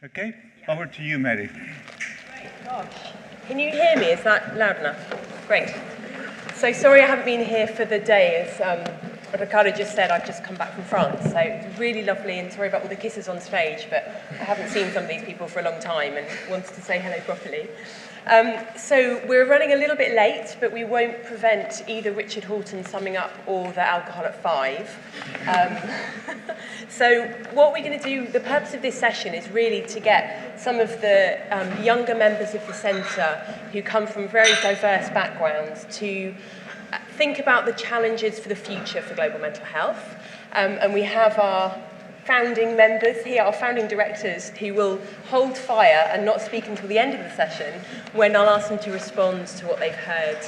Okay, over to you, Mary. Great, gosh. Can you hear me? Is that loud enough? Great. So sorry I haven't been here for the day. As Ricardo just said, I've just come back from France. So it's really lovely, and sorry about all the kisses on stage, but I haven't seen some of these people for a long time and wanted to say hello properly. So we're running a little bit late, but we won't prevent either Richard Horton summing up or the alcohol at 5. So what we're going to do, the purpose of this session is really to get some of the younger members of the centre who come from very diverse backgrounds to think about the challenges for the future for global mental health. And we have our founding members here, our founding directors, who will hold fire and not speak until the end of the session when I'll ask them to respond to what they've heard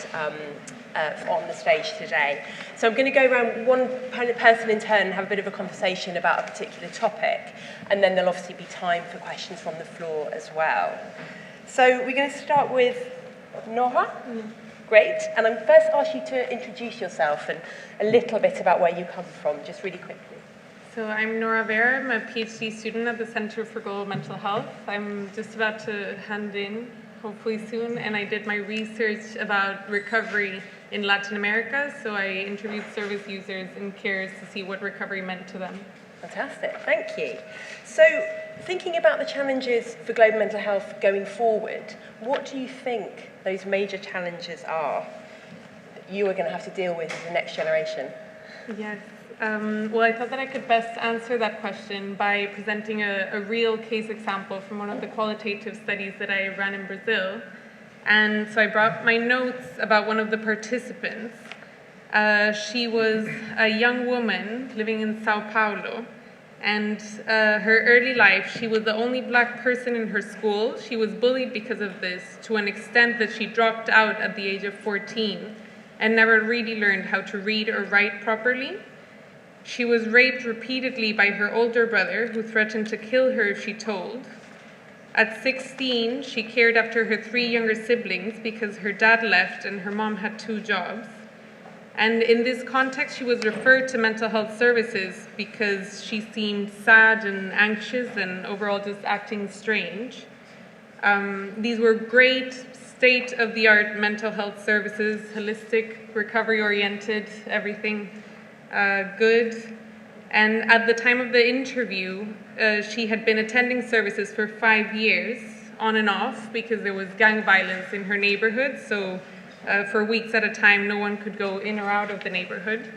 on the stage today. So I'm going to go around one person in turn and have a bit of a conversation about a particular topic, and then there'll obviously be time for questions from the floor as well. So we're going to start with Norha. Great. And I'm first ask you to introduce yourself and a little bit about where you come from, just really quickly. So I'm Norha Vera. I'm a PhD student at the Center for Global Mental Health. I'm just about to hand in, hopefully soon, and I did my research about recovery in Latin America. So I interviewed service users and carers to see what recovery meant to them. Fantastic, thank you. So thinking about the challenges for global mental health going forward, what do you think those major challenges are that you are going to have to deal with as the next generation? Yes. Well, I thought that I could best answer that question by presenting a real case example from one of the qualitative studies that I ran in Brazil. And so I brought my notes about one of the participants. She was a young woman living in Sao Paulo, and her early life, she was the only black person in her school. She was bullied because of this to an extent that she dropped out at the age of 14 and never really learned how to read or write properly. She was raped repeatedly by her older brother, who threatened to kill her if she told. At 16, she cared after her 3 younger siblings because her dad left and her mom had 2 jobs. And in this context, she was referred to mental health services because she seemed sad and anxious and overall just acting strange. These were great state-of-the-art mental health services, holistic, recovery-oriented, everything good. And at the time of the interview, she had been attending services for 5 years, on and off, because there was gang violence in her neighborhood. So for weeks at a time, no one could go in or out of the neighborhood.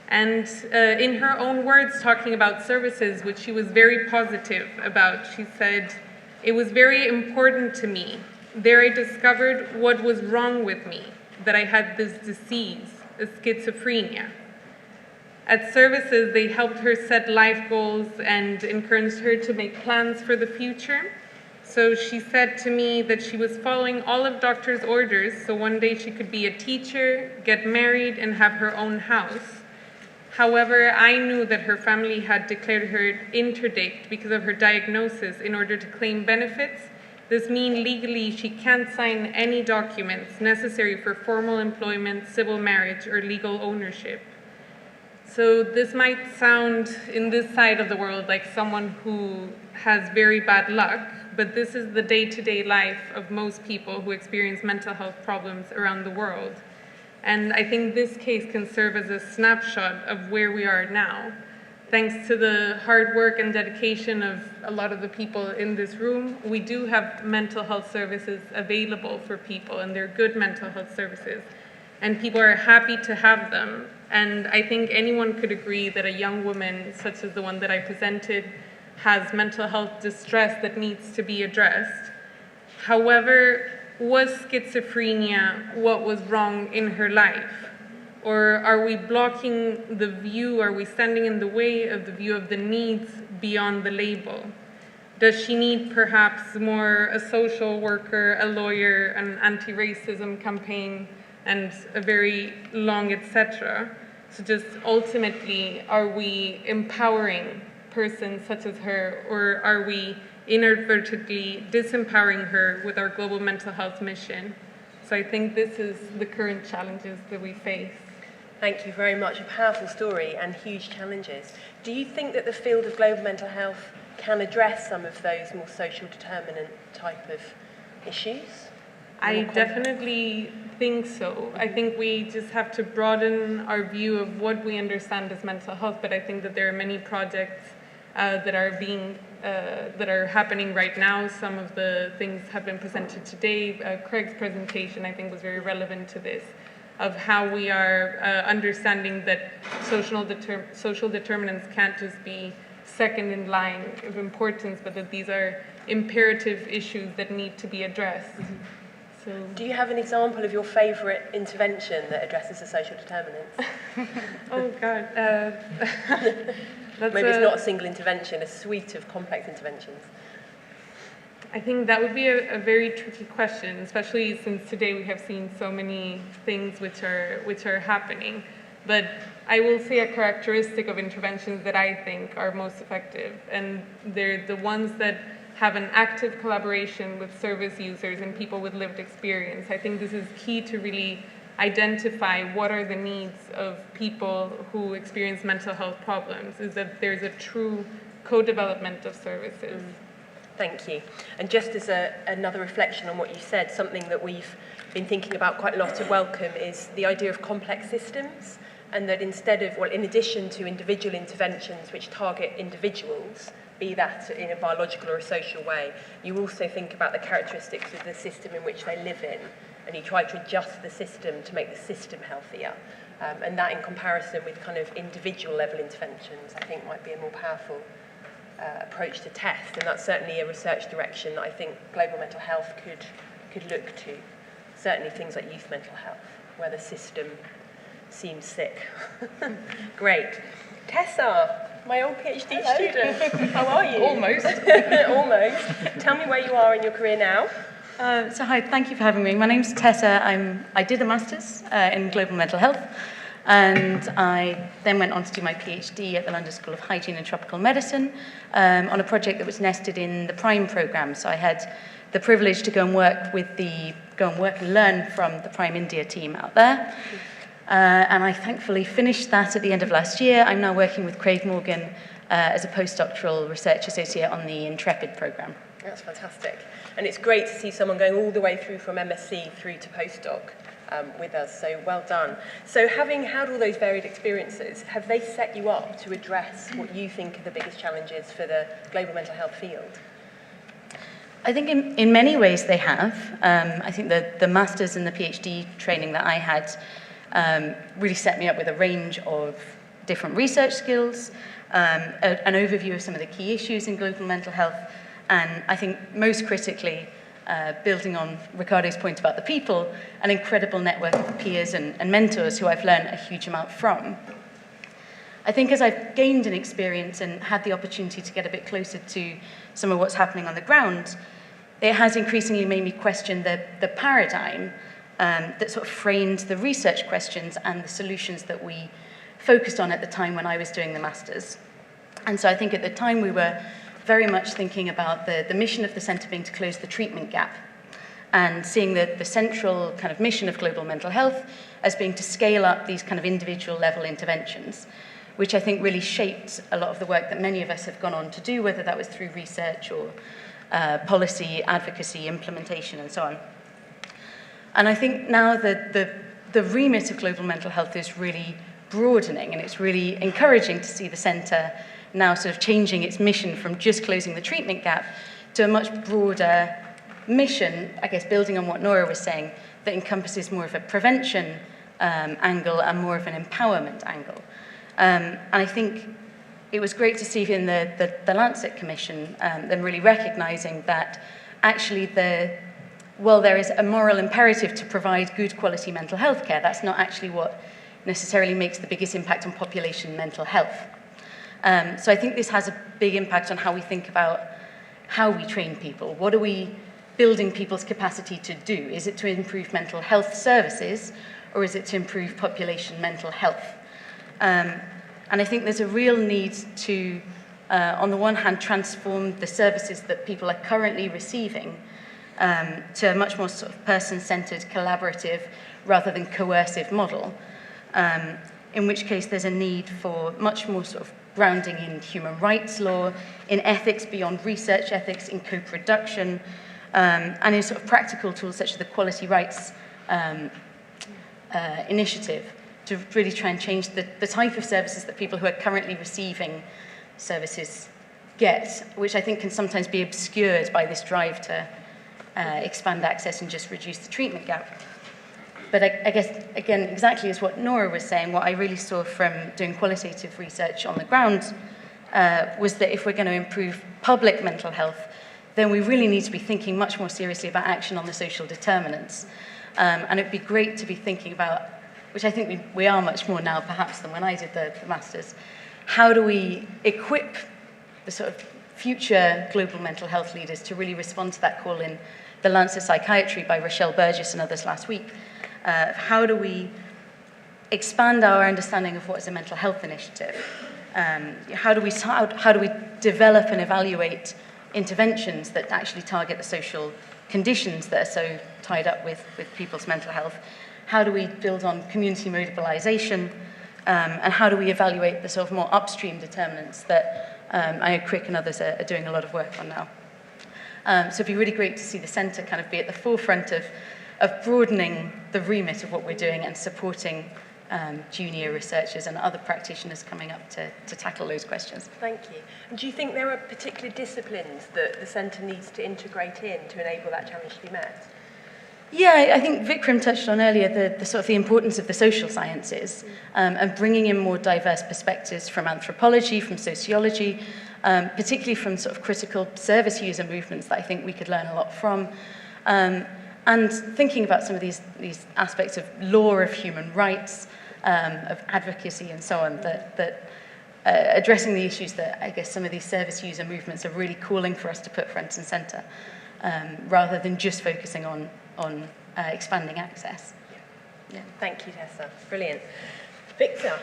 And in her own words, talking about services, which she was very positive about, she said, "It was very important to me. There I discovered what was wrong with me, that I had this disease, schizophrenia." At services, they helped her set life goals and encouraged her to make plans for the future. So she said to me that she was following all of doctor's orders, so one day she could be a teacher, get married, and have her own house. However, I knew that her family had declared her interdict because of her diagnosis in order to claim benefits. This means legally she can't sign any documents necessary for formal employment, civil marriage, or legal ownership. So this might sound, in this side of the world, like someone who has very bad luck, but this is the day-to-day life of most people who experience mental health problems around the world. And I think this case can serve as a snapshot of where we are now. Thanks to the hard work and dedication of a lot of the people in this room, we do have mental health services available for people, and they're good mental health services. And people are happy to have them. And I think anyone could agree that a young woman, such as the one that I presented, has mental health distress that needs to be addressed. However, was schizophrenia what was wrong in her life? Or are we blocking the view, are we standing in the way of the view of the needs beyond the label? Does she need perhaps more a social worker, a lawyer, an anti-racism campaign, and a very long etc.? So just ultimately, are we empowering persons such as her, or are we inadvertently disempowering her with our global mental health mission? So I think this is the current challenges that we face. Thank you very much. A powerful story and huge challenges. Do you think that the field of global mental health can address some of those more social determinant type of issues? I definitely think so. I think we just have to broaden our view of what we understand as mental health, but I think that there are many projects that are happening right now. Some of the things have been presented today. Craig's presentation, I think, was very relevant to this, of how we are understanding that social determinants can't just be second in line of importance, but that these are imperative issues that need to be addressed. Mm-hmm. So, do you have an example of your favourite intervention that addresses the social determinants? Oh God. Maybe it's not a single intervention, a suite of complex interventions. I think that would be a very tricky question, especially since today we have seen so many things which are happening. But I will say a characteristic of interventions that I think are most effective, and they're the ones that have an active collaboration with service users and people with lived experience. I think this is key to really identify what are the needs of people who experience mental health problems, is that there's a true co-development of services. Thank you. And just as another reflection on what you said, something that we've been thinking about quite a lot at Wellcome is the idea of complex systems, and that in addition to individual interventions which target individuals, be that in a biological or a social way, you also think about the characteristics of the system in which they live in, and you try to adjust the system to make the system healthier. And that in comparison with kind of individual level interventions, I think might be a more powerful approach to test, and that's certainly a research direction that I think global mental health could look to. Certainly things like youth mental health, where the system seems sick. Great. Tessa, my old PhD student. How are you? Almost. Almost. Tell me where you are in your career now. So hi, thank you for having me. My name's Tessa. I did a master's in global mental health, and I then went on to do my PhD at the London School of Hygiene and Tropical Medicine on a project that was nested in the PRIME programme. So I had the privilege to go and work and learn from the PRIME India team out there. And I thankfully finished that at the end of last year. I'm now working with Craig Morgan as a postdoctoral research associate on the Intrepid programme. That's fantastic. And it's great to see someone going all the way through from MSc through to postdoc with us, so well done. So having had all those varied experiences, have they set you up to address what you think are the biggest challenges for the global mental health field? I think in many ways they have. I think the master's and the PhD training that I had really set me up with a range of different research skills, an overview of some of the key issues in global mental health, and I think most critically, building on Ricardo's point about the people, an incredible network of peers and mentors who I've learned a huge amount from. I think as I've gained an experience and had the opportunity to get a bit closer to some of what's happening on the ground, it has increasingly made me question the paradigm that sort of framed the research questions and the solutions that we focused on at the time when I was doing the master's. And so I think at the time we were very much thinking about the mission of the centre being to close the treatment gap, and seeing the central kind of mission of global mental health as being to scale up these kind of individual level interventions, which I think really shaped a lot of the work that many of us have gone on to do, whether that was through research or policy, advocacy, implementation, and so on. And I think now that the remit of global mental health is really broadening, and it's really encouraging to see the centre now sort of changing its mission from just closing the treatment gap to a much broader mission, I guess building on what Norha was saying, that encompasses more of a prevention angle and more of an empowerment angle. And I think it was great to see in the Lancet Commission them really recognising that actually while there is a moral imperative to provide good quality mental health care, that's not actually what necessarily makes the biggest impact on population mental health. So I think this has a big impact on how we think about how we train people. What are we building people's capacity to do? Is it to improve mental health services, or is it to improve population mental health? And I think there's a real need to, on the one hand, transform the services that people are currently receiving to a much more sort of person-centred, collaborative, rather than coercive model, in which case there's a need for much more sort of grounding in human rights law, in ethics beyond research ethics, in co-production, and in sort of practical tools such as the Quality Rights Initiative to really try and change the type of services that people who are currently receiving services get, which I think can sometimes be obscured by this drive to expand access and just reduce the treatment gap. But I guess, again, exactly as what Norha was saying, what I really saw from doing qualitative research on the ground was that if we're going to improve public mental health, then we really need to be thinking much more seriously about action on the social determinants. And it'd be great to be thinking about, which I think we are much more now perhaps than when I did the Masters, how do we equip the sort of future global mental health leaders to really respond to that call in the Lancet Psychiatry by Rochelle Burgess and others last week. How do we expand our understanding of what is a mental health initiative? How do we develop and evaluate interventions that actually target the social conditions that are so tied up with people's mental health? How do we build on community mobilization? And how do we evaluate the sort of more upstream determinants that I know Crick and others are doing a lot of work on now? So it'd be really great to see the centre kind of be at the forefront of broadening the remit of what we're doing and supporting junior researchers and other practitioners coming up to tackle those questions. Thank you. And do you think there are particular disciplines that the centre needs to integrate in to enable that challenge to be met? Yeah, I think Vikram touched on earlier the sort of the importance of the social sciences and bringing in more diverse perspectives from anthropology, from sociology, particularly from sort of critical service user movements that I think we could learn a lot from. And thinking about some of these aspects of law of human rights, of advocacy and so on, that addressing the issues that I guess some of these service user movements are really calling for us to put front and centre, rather than just focusing on expanding access. Yeah. Thank you, Tessa. Brilliant. Victor,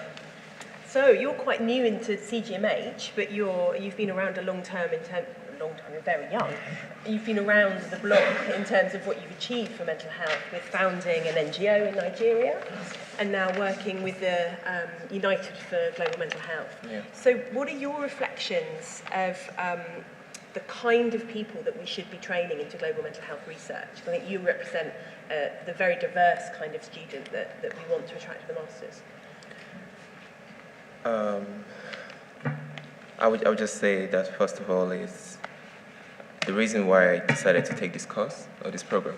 so you're quite new into CGMH, but you've been around a long time, you're very young. You've been around the block in terms of what you've achieved for mental health with founding an NGO in Nigeria and now working with the United for Global Mental Health. Yeah. So what are your reflections of the kind of people that we should be training into global mental health research? I think you represent the very diverse kind of student that we want to attract to the Masters. I would just say that first of all is the reason why I decided to take this course or this program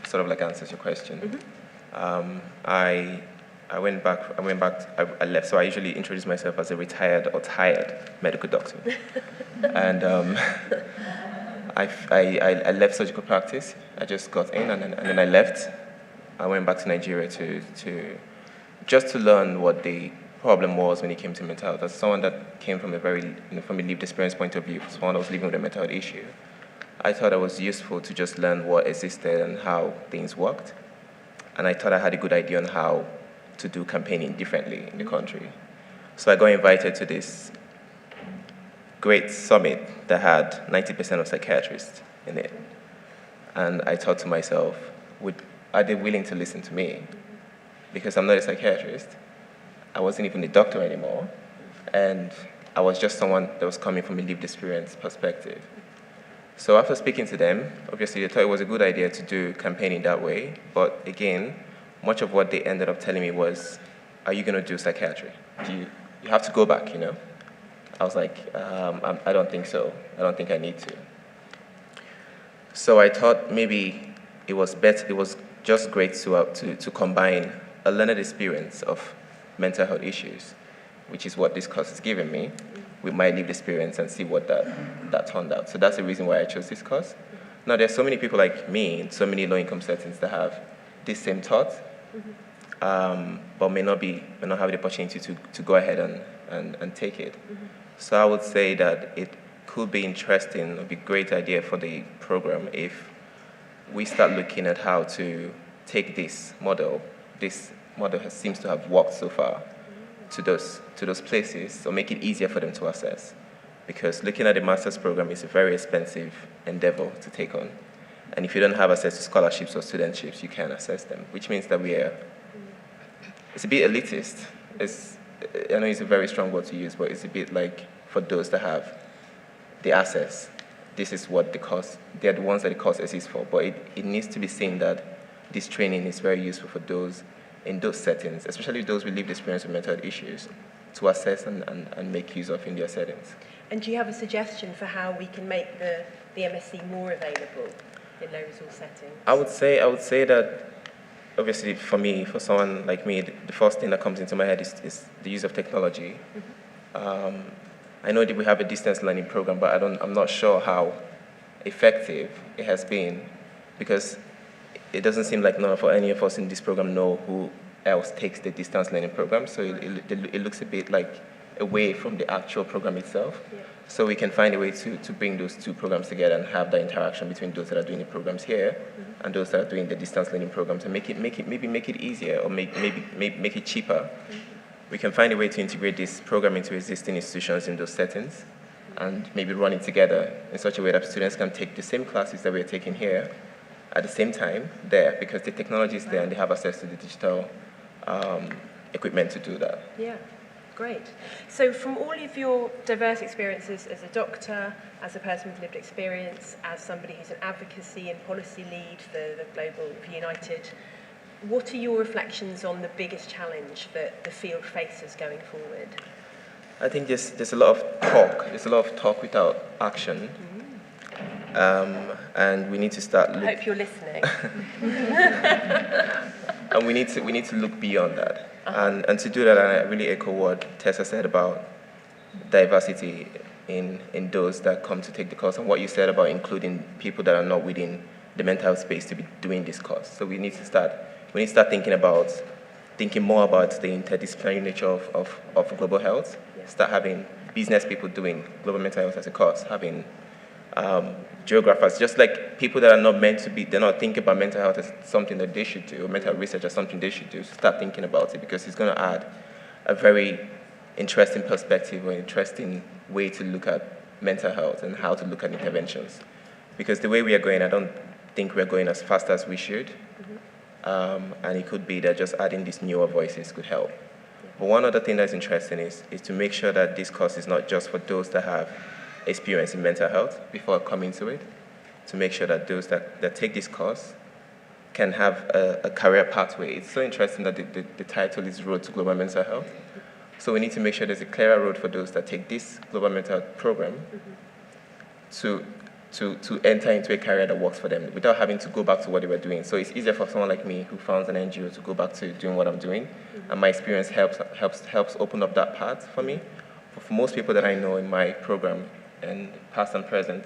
sort of like answers your question. Mm-hmm. I left, so I usually introduce myself as a retired or tired medical doctor. And I left surgical practice. I just got in and then I left. I went back to Nigeria to learn what the problem was when it came to mental health. As someone that came from from a lived experience point of view, someone that was living with a mental health issue, I thought it was useful to just learn what existed and how things worked. And I thought I had a good idea on how to do campaigning differently in the country. So I got invited to this great summit that had 90% of psychiatrists in it. And I thought to myself, are they willing to listen to me? Because I'm not a psychiatrist. I wasn't even a doctor anymore. And I was just someone that was coming from a lived experience perspective. So after speaking to them, obviously they thought it was a good idea to do campaigning that way. But again, much of what they ended up telling me was, are you going to do psychiatry? You have to go back, I was like, I don't think so. I don't think I need to. So I thought maybe it was just great to combine a learned experience of mental health issues, which is what this course has given me, with my lived experience and see what that turned out. So that's the reason why I chose this course. Now, there's so many people like me in so many low-income settings that have this same thought, but may not have the opportunity to go ahead and take it. Mm-hmm. So I would say that it could be interesting, it would be a great idea for the program if we start looking at how to take this model seems to have worked so far, to those places, or make it easier for them to access. Because looking at the master's program is a very expensive endeavor to take on. And if you don't have access to scholarships or studentships, you can't access them, which means that it's a bit elitist I know it's a very strong word to use, but it's a bit like for those that have the access, this is what the course, they're the ones that the course exists for. But it needs to be seen that this training is very useful for those in those settings, especially those with lived experience with mental health issues, to assess and make use of in their settings. And do you have a suggestion for how we can make the MSc more available in low-resource settings? I would say that, obviously, for me, for someone like me, the first thing that comes into my head is the use of technology. Mm-hmm. I know that we have a distance learning program, but I'm not sure how effective it has been, because it doesn't seem like any of us in this program know who else takes the distance learning program. So it looks a bit like away from the actual program itself. Yeah. So we can find a way to bring those two programs together and have that interaction between those that are doing the programs here mm-hmm. and those that are doing the distance learning programs, and make it easier, or make it cheaper. Mm-hmm. We can find a way to integrate this program into existing institutions in those settings, mm-hmm. and maybe run it together in such a way that students can take the same classes that we're taking here at the same time there, because the technology is there and they have access to the digital equipment to do that. Yeah. Great. So from all of your diverse experiences as a doctor, as a person with lived experience, as somebody who's an advocacy and policy lead for the Global for United, what are your reflections on the biggest challenge that the field faces going forward? I think there's a lot of talk. There's a lot of talk without action. Mm. And we need to start I hope you're listening. And we need to look beyond that. Uh-huh. And to do that, I really echo what Tessa said about diversity in those that come to take the course, and what you said about including people that are not within the mental health space to be doing this course. So we need to start thinking more about the interdisciplinary nature of global health. Yeah. Start having business people doing global mental health as a course, having geographers, just like people that are not meant to be, they're not thinking about mental health as something that they should do, or mental health research as something they should do. So start thinking about it, because it's going to add a very interesting perspective, or interesting way to look at mental health and how to look at interventions. Because the way we are going, I don't think we're going as fast as we should. Mm-hmm. And it could be that just adding these newer voices could help. Yeah. But one other thing that's interesting is to make sure that this course is not just for those that have experience in mental health before coming to it, to make sure that those that take this course can have a career pathway. It's so interesting that the title is Road to Global Mental Health. So we need to make sure there's a clearer road for those that take this global mental health program mm-hmm. to enter into a career that works for them without having to go back to what they were doing. So it's easier for someone like me who founds an NGO to go back to doing what I'm doing, mm-hmm. and my experience helps open up that path for me. But for most people that I know in my program, and past and present,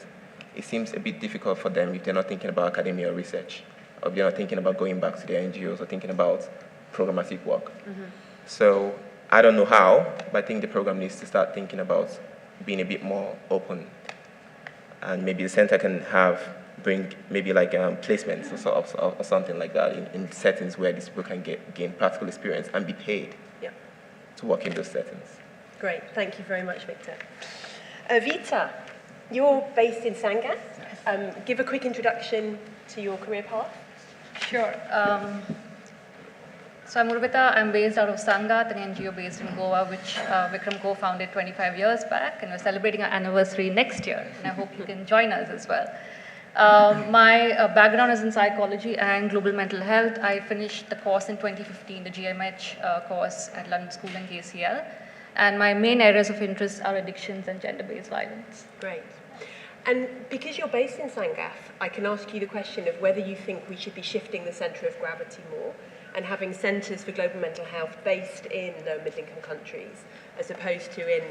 it seems a bit difficult for them if they're not thinking about academia or research, or if they're not thinking about going back to their NGOs or thinking about programmatic work. Mm-hmm. So I don't know how, but I think the program needs to start thinking about being a bit more open. And maybe the center can bring maybe like placements or something like that in settings where these people can gain practical experience and be paid to work in those settings. Great, thank you very much, Victor. Urvita, you're based in Sangath. Give a quick introduction to your career path. Sure. So I'm Urvita. I'm based out of Sangath, an NGO based in Goa, which Vikram co-founded 25 years back, and we're celebrating our anniversary next year, and I hope you can join us as well. My background is in psychology and global mental health. I finished the course in 2015, the CGMH course at London School and KCL. And my main areas of interest are addictions and gender-based violence. Great. And because you're based in Sangath, I can ask you the question of whether you think we should be shifting the centre of gravity more and having centres for global mental health based in low and middle-income countries, as opposed to in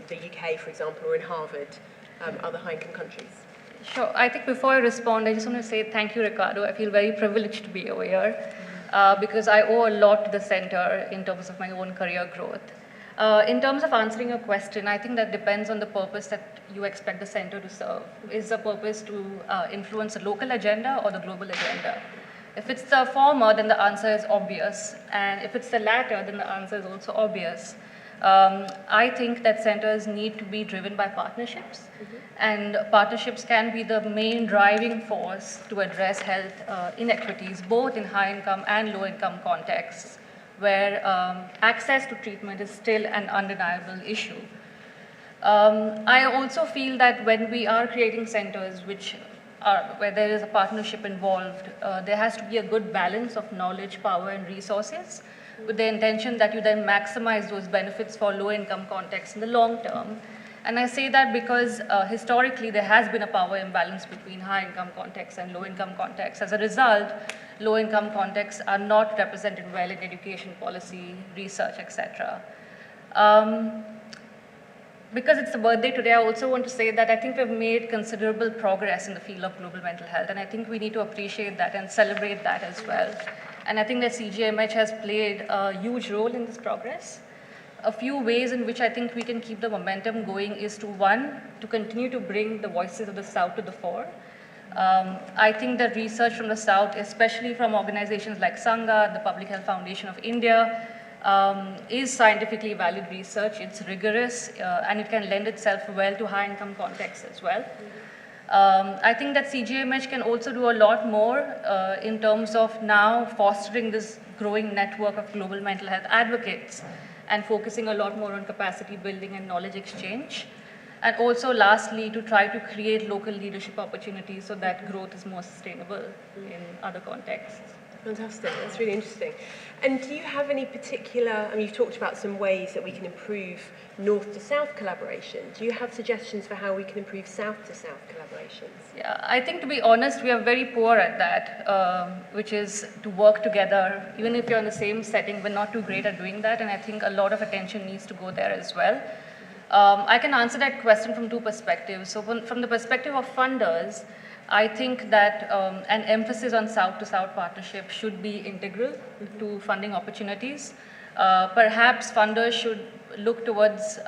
the UK, for example, or in Harvard, other high-income countries. Sure. I think before I respond, I just want to say thank you, Ricardo. I feel very privileged to be over here because I owe a lot to the centre in terms of my own career growth. In terms of answering your question, I think that depends on the purpose that you expect the center to serve. Is the purpose to influence the local agenda or the global agenda? If it's the former, then the answer is obvious. And if it's the latter, then the answer is also obvious. I think that centers need to be driven by partnerships. Mm-hmm. And partnerships can be the main driving force to address health inequities, both in high-income and low-income contexts. where access to treatment is still an undeniable issue. I also feel that when we are creating centers where there is a partnership involved, there has to be a good balance of knowledge, power, and resources, with the intention that you then maximize those benefits for low-income contexts in the long term. And I say that because historically there has been a power imbalance between high-income contexts and low-income contexts. As a result, low-income contexts are not represented well in education policy, research, etc. Because it's a birthday today, I also want to say that I think we've made considerable progress in the field of global mental health, and I think we need to appreciate that and celebrate that as well. And I think that CGMH has played a huge role in this progress. A few ways in which I think we can keep the momentum going is to, one, to continue to bring the voices of the South to the fore. I think that research from the South, especially from organizations like Sangha, the Public Health Foundation of India, is scientifically valid research. It's rigorous and it can lend itself well to high-income contexts as well. I think that CGMH can also do a lot more in terms of now fostering this growing network of global mental health advocates and focusing a lot more on capacity building and knowledge exchange. And also, lastly, to try to create local leadership opportunities so that growth is more sustainable in other contexts. Fantastic, that's really interesting. And do you have any particular, you've talked about some ways that we can improve north to south collaboration. Do you have suggestions for how we can improve south to south collaborations? Yeah, I think to be honest, we are very poor at that, which is to work together. Even if you're in the same setting, we're not too great at doing that, and I think a lot of attention needs to go there as well. I can answer that question from two perspectives. So from the perspective of funders, I think that an emphasis on South-to-South partnership should be integral to funding opportunities. Perhaps funders should look towards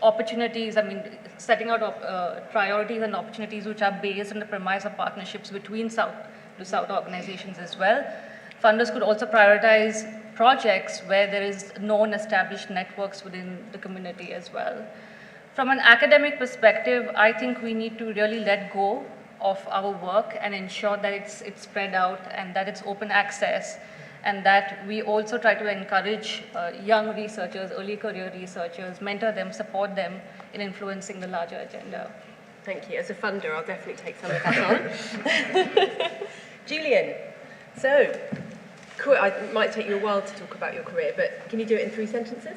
opportunities, setting out priorities and opportunities which are based on the premise of partnerships between South-to-South organizations as well. Funders could also prioritize projects where there is known established networks within the community as well. From an academic perspective, I think we need to really let go of our work and ensure that it's spread out and that it's open access, and that we also try to encourage young researchers, early career researchers, mentor them, support them in influencing the larger agenda. Thank you. As a funder, I'll definitely take some of that on. Julian, so it might take you a while to talk about your career, but can you do it in 3 sentences?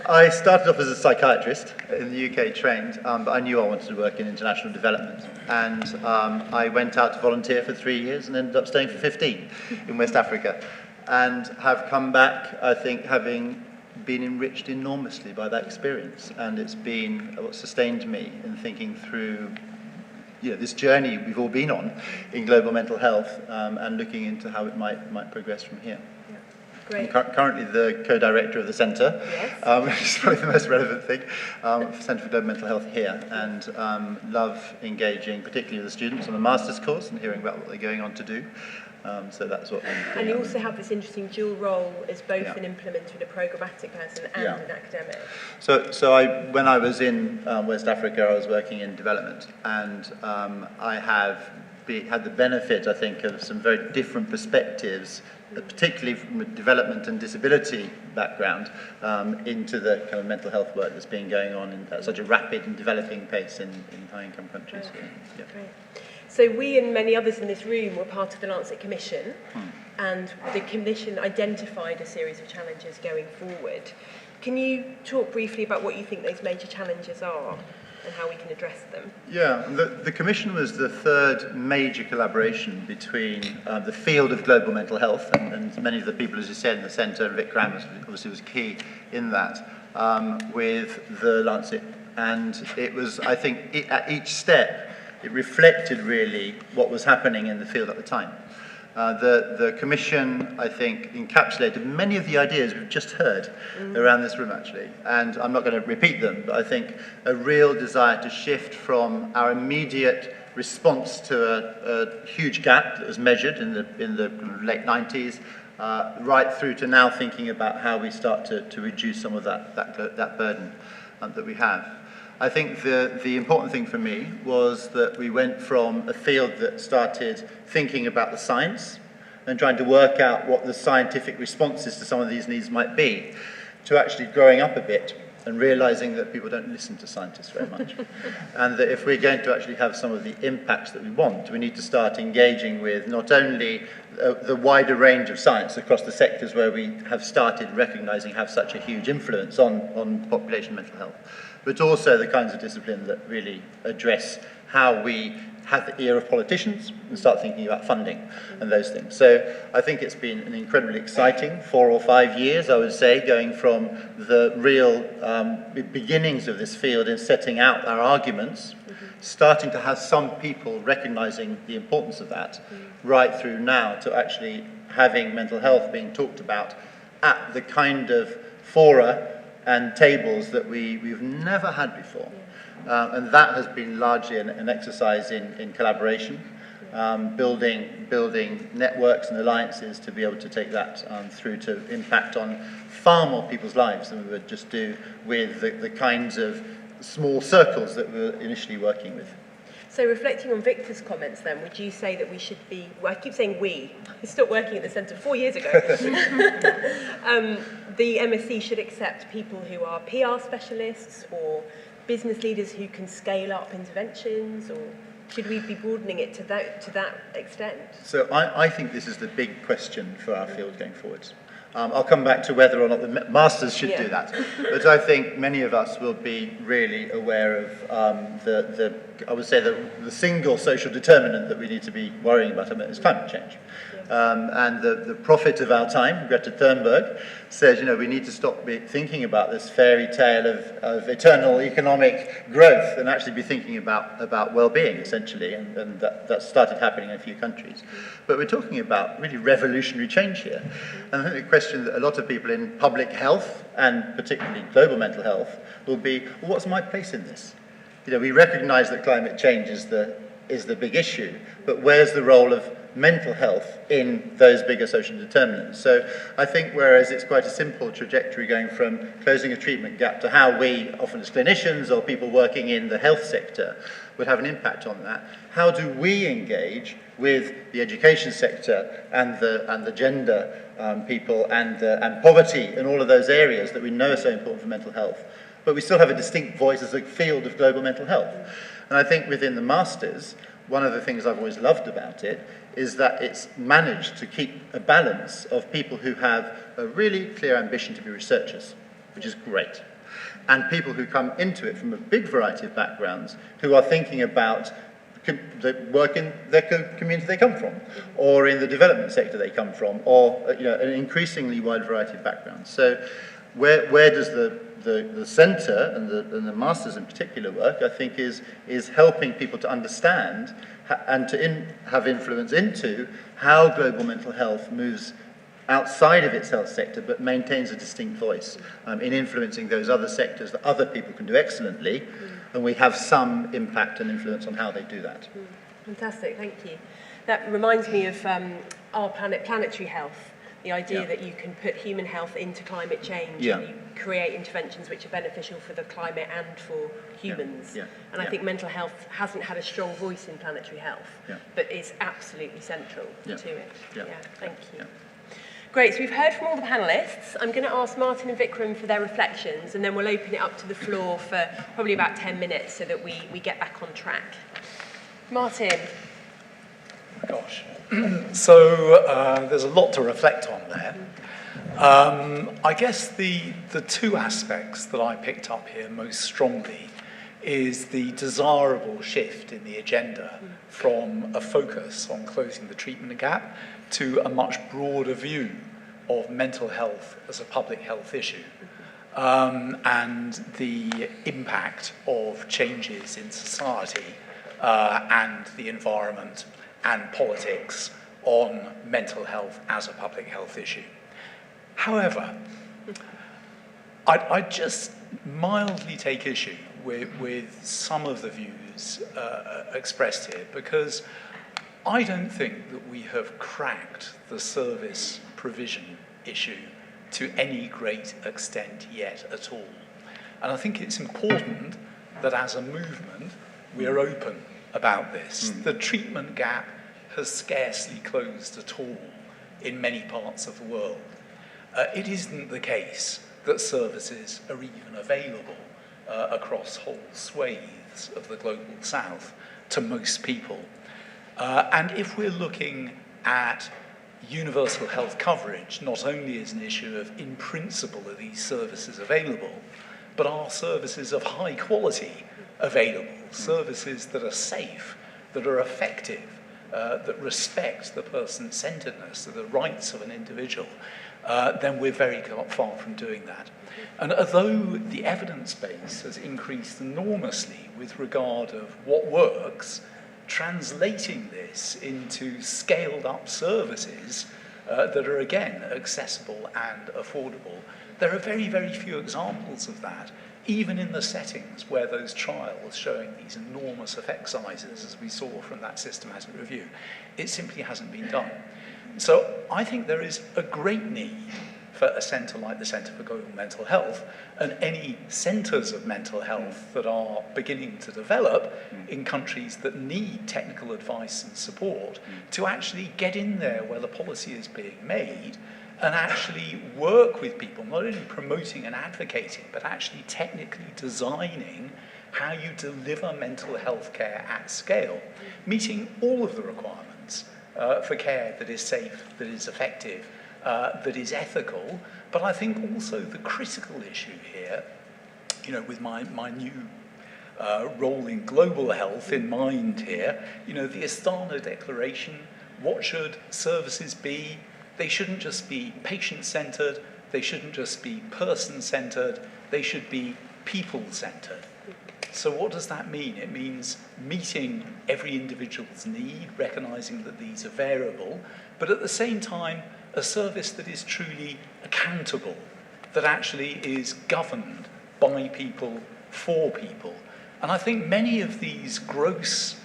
I started off as a psychiatrist in the UK, trained, but I knew I wanted to work in international development. And I went out to volunteer for 3 years and ended up staying for 15 in West Africa. And have come back, I think, having been enriched enormously by that experience. And it's been what sustained me in thinking through this journey we've all been on in global mental health and looking into how it might progress from here. Yeah. Great. I'm currently the co-director of the centre, yes. Which is probably the most relevant thing, Centre for Global Mental Health here, and love engaging particularly with the students on the master's course and hearing about what they're going on to do. So that's what I'm doing. And you also have this interesting dual role as both an implementer and a programmatic person and an academic. So when I was in West Africa, I was working in development, and I have had the benefit, I think, of some very different perspectives, particularly from a development and disability background, into the kind of mental health work that's been going on at such a rapid and developing pace in high-income countries. Yeah. Great. So we and many others in this room were part of the Lancet Commission, and the Commission identified a series of challenges going forward. Can you talk briefly about what you think those major challenges are and how we can address them? Yeah, the Commission was the third major collaboration between the field of global mental health, and many of the people, as you said, in the centre, Vikram obviously was key in that, with the Lancet. And it was, I think, at each step, it reflected really what was happening in the field at the time. The Commission, I think, encapsulated many of the ideas we've just heard around this room, actually. And I'm not going to repeat them, but I think a real desire to shift from our immediate response to a huge gap that was measured in the late 90s, right through to now thinking about how we start to reduce some of that burden that we have. I think the important thing for me was that we went from a field that started thinking about the science and trying to work out what the scientific responses to some of these needs might be, to actually growing up a bit and realizing that people don't listen to scientists very much. And that if we're going to actually have some of the impacts that we want, we need to start engaging with not only the wider range of science across the sectors where we have started recognizing have such a huge influence on population mental health, but also the kinds of disciplines that really address how we have the ear of politicians and start thinking about funding and those things. So I think it's been an incredibly exciting 4 or 5 years, I would say, going from the real beginnings of this field in setting out our arguments, starting to have some people recognizing the importance of that, right through now to actually having mental health being talked about at the kind of fora and tables that we've never had before. And that has been largely an exercise in collaboration, building networks and alliances to be able to take that through to impact on far more people's lives than we would just do with the kinds of small circles that we were initially working with. So reflecting on Victor's comments then, would you say that we should be, well, I keep saying we, I stopped working at the centre 4 years ago. The MSc should accept people who are PR specialists or business leaders who can scale up interventions, or should we be broadening it to that extent? So I think this is the big question for our field going forwards. I'll come back to whether or not the masters should do that. But I think many of us will be really aware of I would say the single social determinant that we need to be worrying about is climate change. And the prophet of our time, Greta Thunberg, says, we need to stop thinking about this fairy tale of eternal economic growth and actually be thinking about well-being, essentially, and that started happening in a few countries. But we're talking about really revolutionary change here. And I think the question that a lot of people in public health, and particularly global mental health, will be, well, what's my place in this? We recognise that climate change is the big issue, but where's the role of mental health in those bigger social determinants? So I think whereas it's quite a simple trajectory going from closing a treatment gap to how we, often as clinicians or people working in the health sector, would have an impact on that, how do we engage with the education sector and the gender people and poverty and all of those areas that we know are so important for mental health, but we still have a distinct voice as a field of global mental health. And I think within the masters, one of the things I've always loved about it is that it's managed to keep a balance of people who have a really clear ambition to be researchers, which is great, and people who come into it from a big variety of backgrounds who are thinking about the work in their community they come from, or in the development sector they come from, or an increasingly wide variety of backgrounds. So where does the centre and the masters in particular work, I think, is helping people to understand and to have influence into how global mental health moves outside of its health sector but maintains a distinct voice in influencing those other sectors that other people can do excellently, and we have some impact and influence on how they do that. Fantastic, thank you. That reminds me of our planet, planetary health. The idea that you can put human health into climate change and you create interventions which are beneficial for the climate and for humans. And I think mental health hasn't had a strong voice in planetary health, but is absolutely central to it. Thank you. Great, so we've heard from all the panellists. I'm going to ask Martin and Vikram for their reflections, and then we'll open it up to the floor for probably about 10 minutes so that we get back on track. Martin. Gosh. So there's a lot to reflect on there. I guess the two aspects that I picked up here most strongly is the desirable shift in the agenda from a focus on closing the treatment gap to a much broader view of mental health as a public health issue, and the impact of changes in society and the environment and politics on mental health as a public health issue. However, I just mildly take issue with some of the views expressed here, because I don't think that we have cracked the service provision issue to any great extent yet at all. And I think it's important that as a movement we are open about this. The treatment gap has scarcely closed at all in many parts of the world. It isn't the case that services are even available across whole swathes of the global south to most people. And if we're looking at universal health coverage, not only as an issue of, in principle, are these services available, but are services of high quality available, services that are safe, that are effective, that respect the person-centeredness, the rights of an individual, then we're very far from doing that. And although the evidence base has increased enormously with regard of what works, translating this into scaled-up services that are, again, accessible and affordable, there are very, very few examples of that, even in the settings where those trials showing these enormous effect sizes, as we saw from that systematic review, it simply hasn't been done. So I think there is a great need for a centre like the Centre for Global Mental Health, and any centres of mental health that are beginning to develop in countries that need technical advice and support, to actually get in there where the policy is being made and actually work with people, not only promoting and advocating, but actually technically designing how you deliver mental health care at scale, meeting all of the requirements for care that is safe, that is effective, that is ethical. But I think also the critical issue here, with my new role in global health in mind here, the Astana Declaration, what should services be? They shouldn't just be patient-centered, they shouldn't just be person-centered, they should be people-centered. So what does that mean? It means meeting every individual's need, recognizing that these are variable, but at the same time, a service that is truly accountable, that actually is governed by people, for people. And I think many of these gross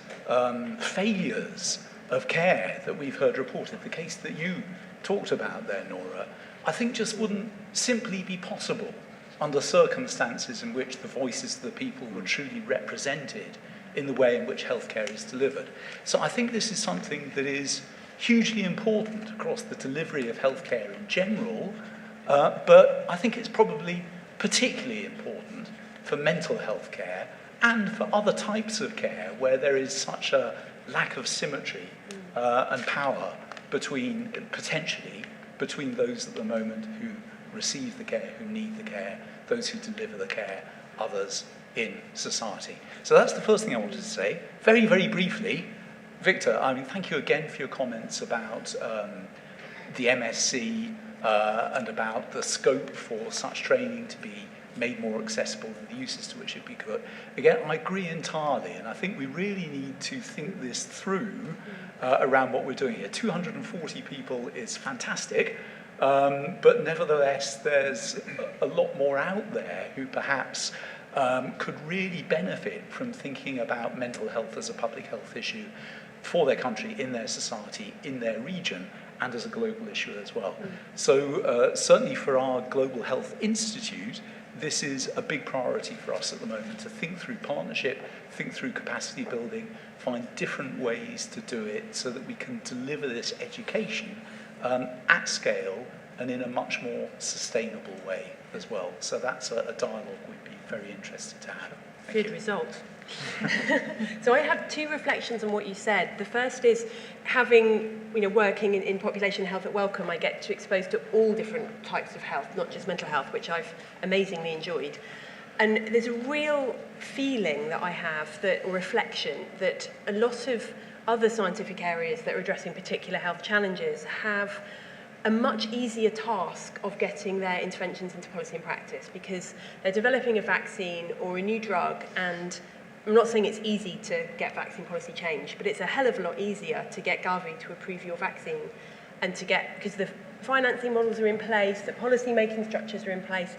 failures of care that we've heard reported, the case that you talked about there, Norha, I think just wouldn't simply be possible under circumstances in which the voices of the people were truly represented in the way in which healthcare is delivered. So I think this is something that is hugely important across the delivery of healthcare in general, but I think it's probably particularly important for mental health care and for other types of care where there is such a lack of symmetry and power potentially between those at the moment who receive the care, who need the care, those who deliver the care, others in society. So that's the first thing I wanted to say. Very, very briefly, Victor, thank you again for your comments about the MSc and about the scope for such training to be made more accessible and the uses to which it be put. Again, I agree entirely, and I think we really need to think this through around what we're doing here. 240 people is fantastic, but nevertheless, there's a lot more out there who perhaps could really benefit from thinking about mental health as a public health issue for their country, in their society, in their region, and as a global issue as well. So certainly for our Global Health Institute, this is a big priority for us at the moment, to think through partnership, think through capacity building, find different ways to do it so that we can deliver this education at scale and in a much more sustainable way as well. So that's a dialogue we'd be very interested to have. Good result. So I have two reflections on what you said. The first is having, working in population health at Wellcome, I get to expose to all different types of health, not just mental health, which I've amazingly enjoyed. And there's a real feeling that I have, or reflection, that a lot of other scientific areas that are addressing particular health challenges have a much easier task of getting their interventions into policy and practice, because they're developing a vaccine or a new drug, and I'm not saying it's easy to get vaccine policy change, but it's a hell of a lot easier to get Gavi to approve your vaccine and because the financing models are in place, the policy making structures are in place.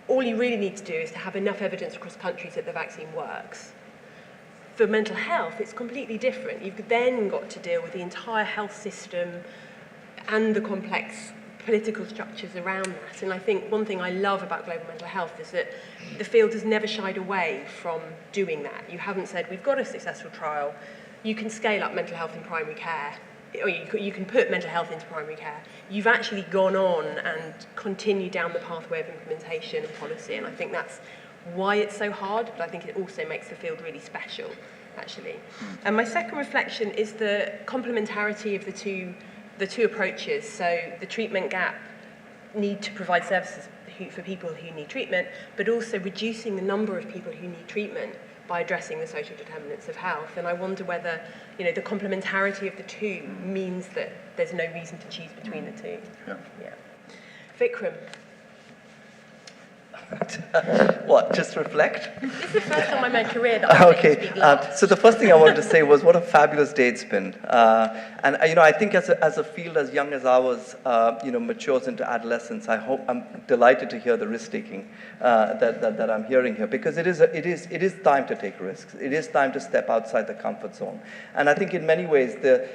All you really need to do is to have enough evidence across countries that the vaccine works. For mental health, it's completely different. You've then got to deal with the entire health system and the complex political structures around that. And I think one thing I love about global mental health is that the field has never shied away from doing that. You haven't said, we've got a successful trial, you can scale up mental health in primary care, or you can put mental health into primary care. You've actually gone on and continued down the pathway of implementation and policy, and I think that's why it's so hard, but I think it also makes the field really special, actually. And my second reflection is the complementarity of the two approaches. So the treatment gap, need to provide services for people who need treatment, but also reducing the number of people who need treatment by addressing the social determinants of health. And I wonder whether, the complementarity of the two means that there's no reason to choose between the two. Yeah. Vikram. What, just reflect? This is the first time in my career that I Okay, so the first thing I wanted to say was what a fabulous day it's been. And I think as a field as young as ours, matures into adolescence, I'm delighted to hear the risk-taking that I'm hearing here, because it is time to take risks. It is time to step outside the comfort zone. And I think in many ways, the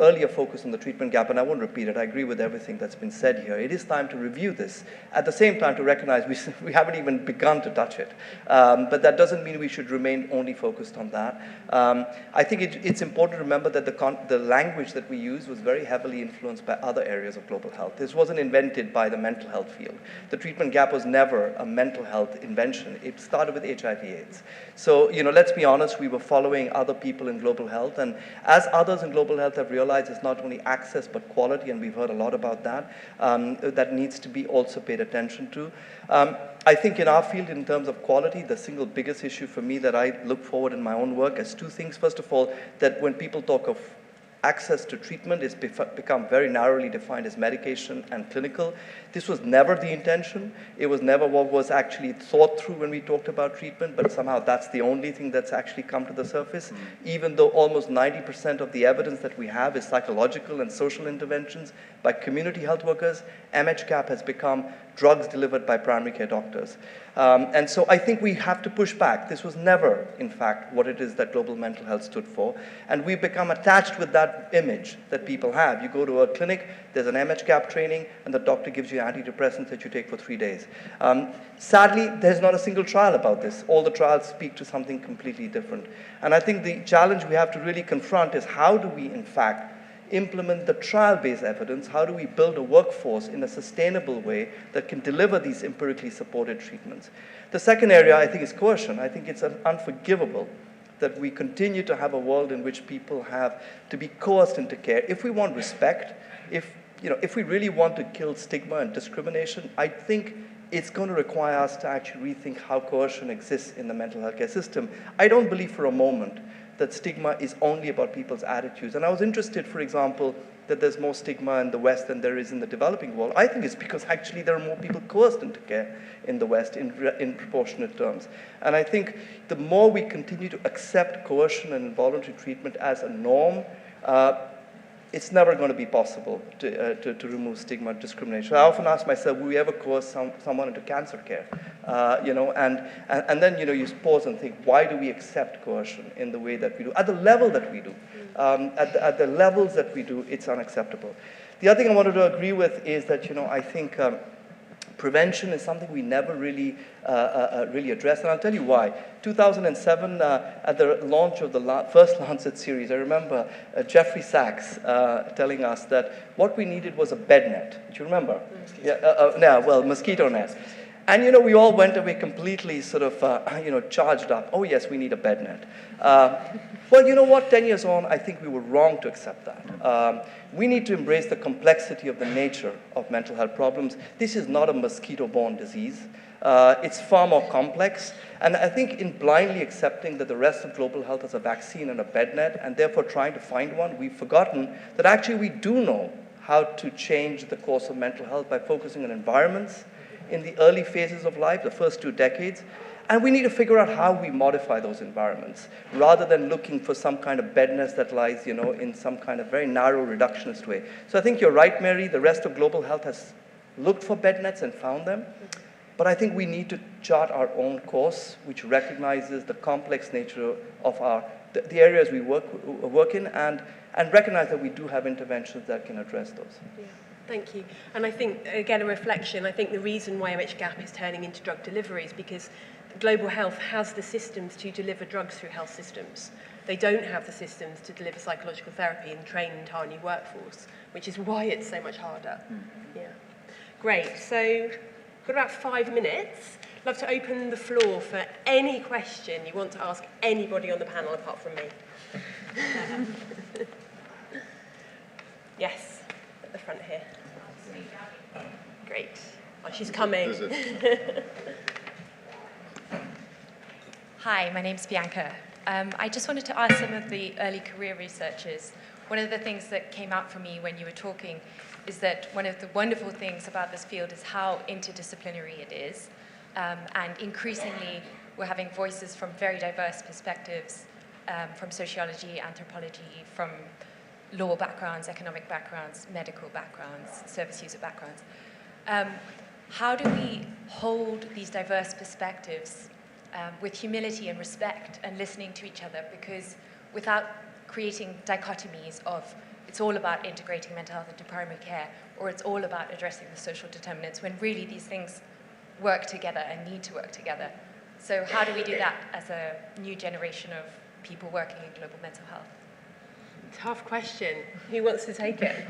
earlier focus on the treatment gap, and I won't repeat it, I agree with everything that's been said here. It is time to review this. At the same time, to recognize we haven't even begun to touch it. But that doesn't mean we should remain only focused on that. I think it's important to remember that the language that we use was very heavily influenced by other areas of global health. This wasn't invented by the mental health field. The treatment gap was never a mental health invention. It started with HIV/AIDS. So, let's be honest, we were following other people in global health, and as others in global health have realized, it's not only access but quality, and we've heard a lot about that, that needs to be also paid attention to. I think in our field, in terms of quality, the single biggest issue for me that I look forward in my own work is two things. First of all, that when people talk of access to treatment, it's become very narrowly defined as medication and clinical. This was never the intention. It was never what was actually thought through when we talked about treatment, but somehow that's the only thing that's actually come to the surface, even though almost 90% of the evidence that we have is psychological and social interventions by community health workers. MHCAP has become drugs delivered by primary care doctors. And so I think we have to push back. This was never, in fact, what it is that global mental health stood for. And we've become attached with that image that people have. You go to a clinic, there's an MHCAP training, and the doctor gives you antidepressants that you take for 3 days. Sadly, there's not a single trial about this. All the trials speak to something completely different. And I think the challenge we have to really confront is how do we, in fact, implement the trial-based evidence? How do we build a workforce in a sustainable way that can deliver these empirically supported treatments? The second area, I think, is coercion. I think it's unforgivable that we continue to have a world in which people have to be coerced into care. If we want respect, if we really want to kill stigma and discrimination, I think it's going to require us to actually rethink how coercion exists in the mental health care system. I don't believe for a moment that stigma is only about people's attitudes. And I was interested, for example, that there's more stigma in the West than there is in the developing world. I think it's because actually there are more people coerced into care in the West in proportionate terms. And I think the more we continue to accept coercion and involuntary treatment as a norm, it's never going to be possible to remove stigma and discrimination. I often ask myself, will we ever coerce someone into cancer care? And then you pause and think, why do we accept coercion in the way that we do, at the level that we do? At the levels that we do, it's unacceptable. The other thing I wanted to agree with is that I think prevention is something we never really addressed, and I'll tell you why. 2007, at the launch of the first Lancet series, I remember Jeffrey Sachs telling us that what we needed was a bed net. Do you remember? Mosquito net. And we all went away completely sort of charged up. Oh yes, we need a bed net. Well, you know what? 10 years on, I think we were wrong to accept that. We need to embrace the complexity of the nature of mental health problems. This is not a mosquito-borne disease. It's far more complex. And I think in blindly accepting that the rest of global health is a vaccine and a bed net, and therefore trying to find one, we've forgotten that actually we do know how to change the course of mental health by focusing on environments in the early phases of life, the first 2 decades. And we need to figure out how we modify those environments, rather than looking for some kind of bedness that lies, in some kind of very narrow reductionist way. So I think you're right, Mary. The rest of global health has looked for bed nets and found them. But I think we need to chart our own course, which recognizes the complex nature of the areas we work in, and recognize that we do have interventions that can address those. Yeah. Thank you. And I think, again, a reflection, I think the reason why MHGAP is turning into drug delivery is because global health has the systems to deliver drugs through health systems. they don't have the systems to deliver psychological therapy and train an entire new workforce, which is why it's so much harder. Yeah. Great, so got about 5 minutes. Love to open the floor for any question you want to ask anybody on the panel apart from me. Yes, at the front here. Great. Oh, she's coming. Hi, my name's Bianca. I just wanted to ask some of the early career researchers, one of the things that came out for me when you were talking is that one of the wonderful things about this field is how interdisciplinary it is. And increasingly, we're having voices from very diverse perspectives, from sociology, anthropology, from law backgrounds, economic backgrounds, medical backgrounds, service user backgrounds. How do we hold these diverse perspectives with humility and respect and listening to each other? Because without creating dichotomies of it's all about integrating mental health into primary care, or it's all about addressing the social determinants, when really these things work together and need to work together. So how do we do that as a new generation of people working in global mental health? Tough question. Who wants to take it?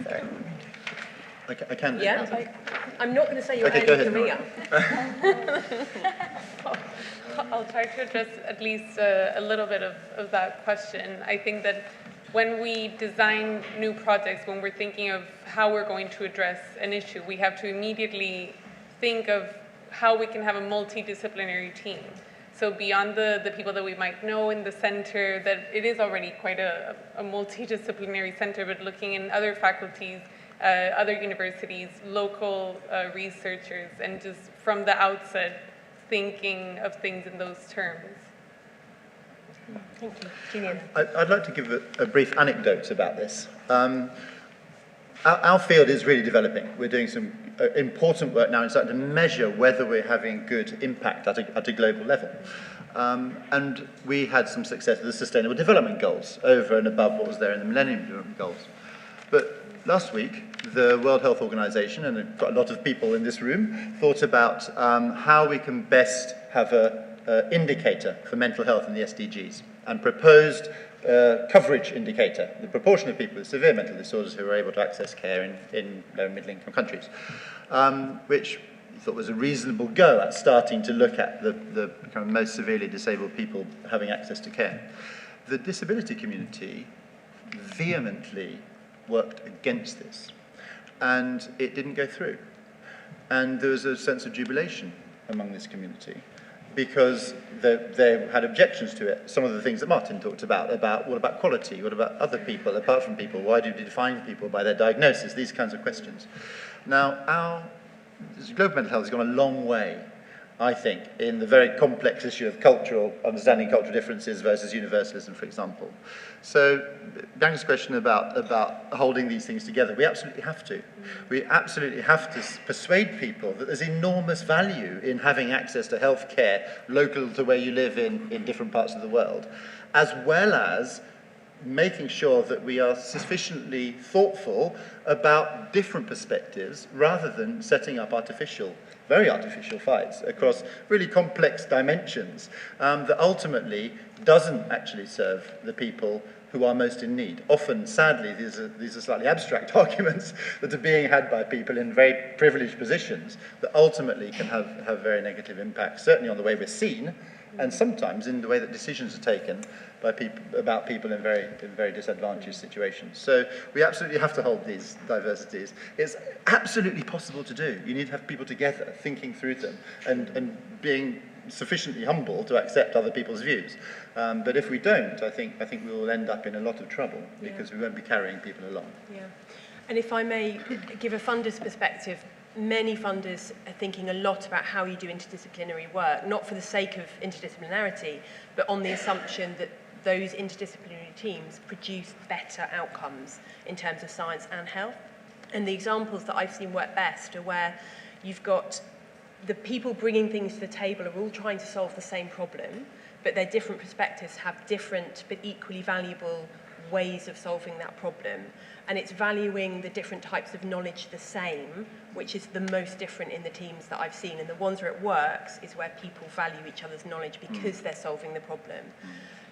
Sorry. I can. Yeah, I'm not going to say you're okay, early career. I'll try to address at least a little bit of that question. I think that when we design new projects, when we're thinking of how we're going to address an issue, we have to immediately think of how we can have a multidisciplinary team. So beyond the people that we might know in the center, that it is already quite a multidisciplinary center, but looking in other faculties, other universities, local researchers, and just from the outset, thinking of things in those terms. Thank you. Julian. I'd like to give a brief anecdote about this. Our field is really developing. We're doing some important work now in starting to measure whether we're having good impact at a global level. And we had some success with the Sustainable Development Goals over and above what was there in the Millennium Development Goals. But last week, the World Health Organization, and quite a lot of people in this room, thought about how we can best have an indicator for mental health in the SDGs, and proposed a coverage indicator, the proportion of people with severe mental disorders who are able to access care in low and middle income countries, which we thought was a reasonable go at starting to look at the kind of most severely disabled people having access to care. The disability community vehemently worked against this, and it didn't go through. And there was a sense of jubilation among this community because they had objections to it. Some of the things that Martin talked about what about quality, what about other people, apart from people, why do we define people by their diagnosis, these kinds of questions. Now, global mental health has gone a long way, I think, in the very complex issue of understanding cultural differences versus universalism, for example. So, Bianca's question about holding these things together, we absolutely have to. We absolutely have to persuade people that there's enormous value in having access to health care local to where you live in different parts of the world, as well as making sure that we are sufficiently thoughtful about different perspectives rather than setting up very artificial fights across really complex dimensions that ultimately doesn't actually serve the people who are most in need. Often, sadly, these are slightly abstract arguments that are being had by people in very privileged positions that ultimately can have very negative impacts, certainly on the way we're seen, and sometimes in the way that decisions are taken by about people in very disadvantaged situations. So we absolutely have to hold these diversities. It's absolutely possible to do. You need to have people together, thinking through them, and being sufficiently humble to accept other people's views. But if we don't, I think we will end up in a lot of trouble because we won't be carrying people along. Yeah. And if I may give a funder's perspective, many funders are thinking a lot about how you do interdisciplinary work, not for the sake of interdisciplinarity, but on the assumption that those interdisciplinary teams produce better outcomes in terms of science and health. And the examples that I've seen work best are where you've got the people bringing things to the table are all trying to solve the same problem, but their different perspectives have different but equally valuable ways of solving that problem. And it's valuing the different types of knowledge the same, which is the most different in the teams that I've seen. And the ones where it works is where people value each other's knowledge because they're solving the problem.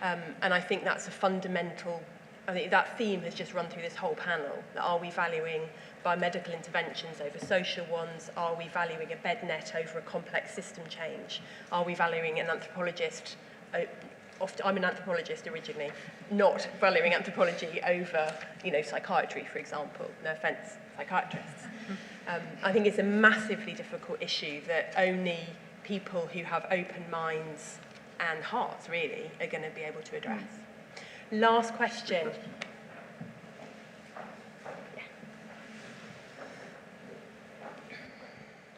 And I think that's a fundamental, I think that theme has just run through this whole panel. That are we valuing biomedical interventions over social ones? Are we valuing a bed net over a complex system change? Are we valuing an anthropologist? I'm an anthropologist originally, not valuing anthropology over, psychiatry, for example. No offence, psychiatrists. I think it's a massively difficult issue that only people who have open minds and hearts, really, are going to be able to address. Last question.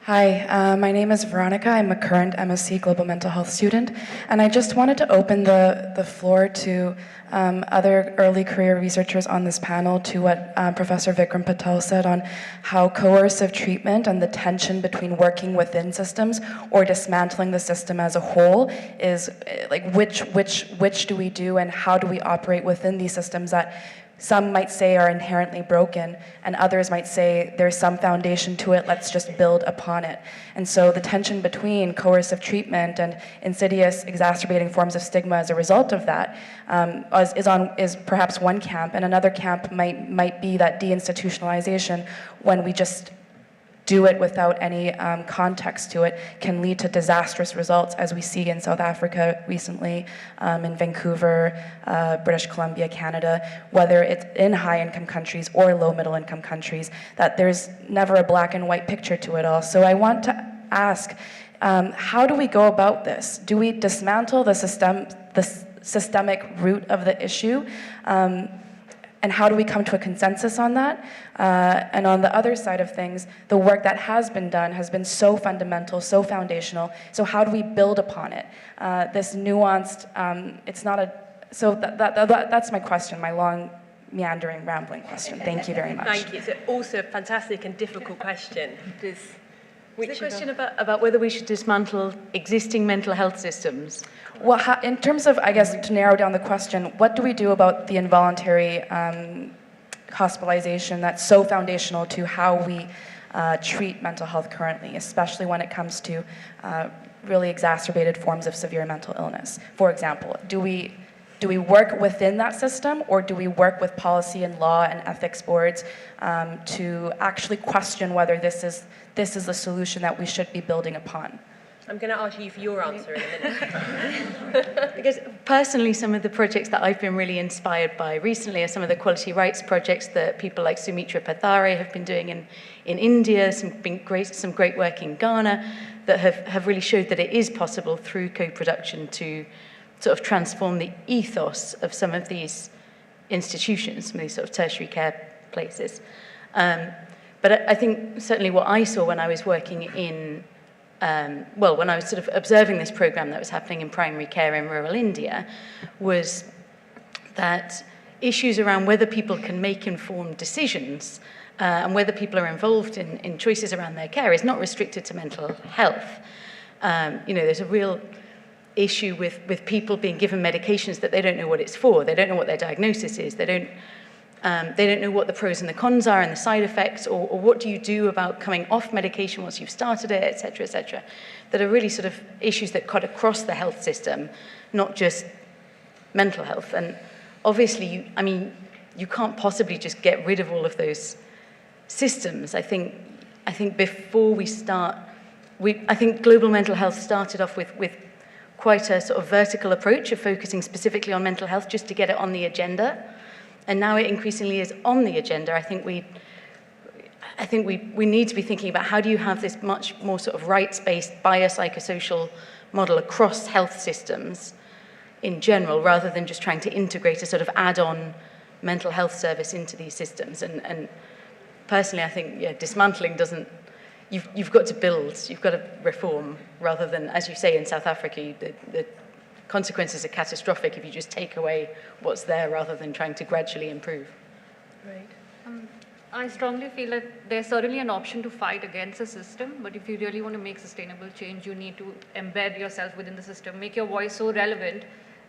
Hi, my name is Veronica. I'm a current MSc Global Mental Health student, and I just wanted to open the floor to other early career researchers on this panel to what Professor Vikram Patel said on how coercive treatment and the tension between working within systems or dismantling the system as a whole is like which do we do and how do we operate within these systems that some might say are inherently broken, and others might say there's some foundation to it, let's just build upon it. And so the tension between coercive treatment and insidious exacerbating forms of stigma as a result of that is perhaps one camp, and another camp might be that deinstitutionalization, when we just do it without any context to it, can lead to disastrous results, as we see in South Africa recently, in Vancouver, British Columbia, Canada, whether it's in high-income countries or low-middle-income countries, that there's never a black and white picture to it all. So I want to ask, how do we go about this? Do we dismantle the systemic root of the issue? And how do we come to a consensus on that? And on the other side of things, the work that has been done has been so fundamental, so foundational. So how do we build upon it? This nuanced, it's not a, so that's my question, my long, meandering, rambling question. Thank you very much. Thank you. It's also a fantastic and difficult question. The question about whether we should dismantle existing mental health systems. Well, in terms of, I guess, to narrow down the question, what do we do about the involuntary hospitalization that's so foundational to how we treat mental health currently, especially when it comes to really exacerbated forms of severe mental illness? For example, do we work within that system, or do we work with policy and law and ethics boards to actually question whether this is the solution that we should be building upon? I'm going to ask you for your answer in a minute. Because personally, some of the projects that I've been really inspired by recently are some of the quality rights projects that people like Sumitra Pathare have been doing in India, some great work in Ghana that have really showed that it is possible through co-production to sort of transform the ethos of some of these institutions, some of these sort of tertiary care places. But I think certainly what I saw when I was working in, when I was sort of observing this program that was happening in primary care in rural India, was that issues around whether people can make informed decisions and whether people are involved in choices around their care is not restricted to mental health. There's a real issue with people being given medications that they don't know what it's for. They don't know what their diagnosis is. They don't know what the pros and the cons are and the side effects, or what do you do about coming off medication once you've started it, et cetera, that are really sort of issues that cut across the health system, not just mental health. And obviously, you can't possibly just get rid of all of those systems. I think before we start, I think global mental health started off with quite a sort of vertical approach of focusing specifically on mental health just to get it on the agenda. And now it increasingly is on the agenda. I think we need to be thinking about how do you have this much more sort of rights-based biopsychosocial model across health systems in general, rather than just trying to integrate a sort of add-on mental health service into these systems. And personally, I think dismantling doesn't. You've got to build. You've got to reform, rather than, as you say, in South Africa, the consequences are catastrophic if you just take away what's there rather than trying to gradually improve. Right. I strongly feel that there's certainly an option to fight against the system, but if you really want to make sustainable change, you need to embed yourself within the system, make your voice so relevant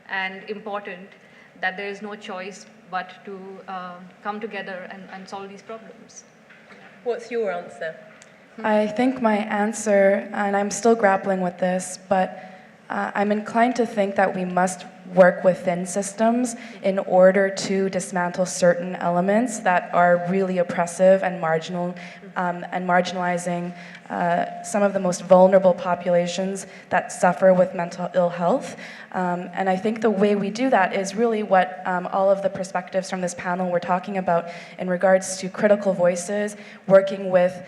and important that there is no choice but to come together and solve these problems. What's your answer? I think my answer, and I'm still grappling with this, but I'm inclined to think that we must work within systems in order to dismantle certain elements that are really oppressive and marginalizing some of the most vulnerable populations that suffer with mental ill health. And I think the way we do that is really what all of the perspectives from this panel were talking about in regards to critical voices, working with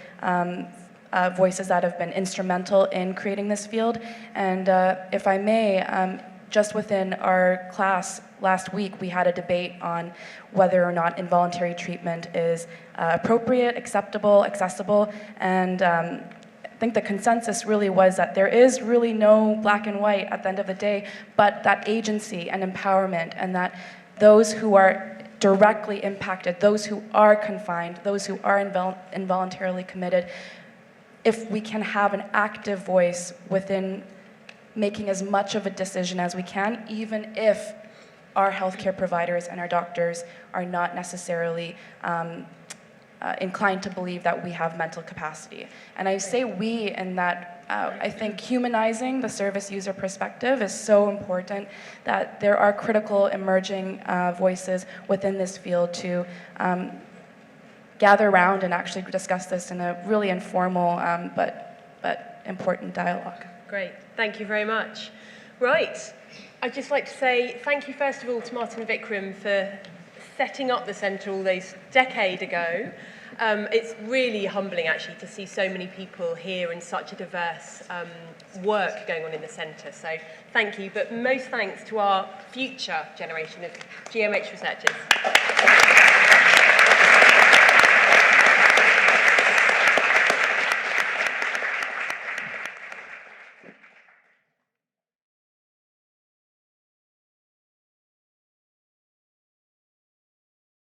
voices that have been instrumental in creating this field. And if I may, just within our class last week, we had a debate on whether or not involuntary treatment is appropriate, acceptable, accessible, and I think the consensus really was that there is really no black and white at the end of the day, but that agency and empowerment, and that those who are directly impacted, those who are confined, those who are involuntarily committed, if we can have an active voice within making as much of a decision as we can, even if our healthcare providers and our doctors are not necessarily inclined to believe that we have mental capacity. And I say we in that I think humanizing the service user perspective is so important, that there are critical emerging voices within this field to gather around and actually discuss this in a really informal but important dialogue. Great, thank you very much. Right, I'd just like to say thank you first of all to Martin and Vikram for setting up the centre all those decades ago. It's really humbling actually to see so many people here and such a diverse work going on in the centre, so thank you, but most thanks to our future generation of GMH researchers.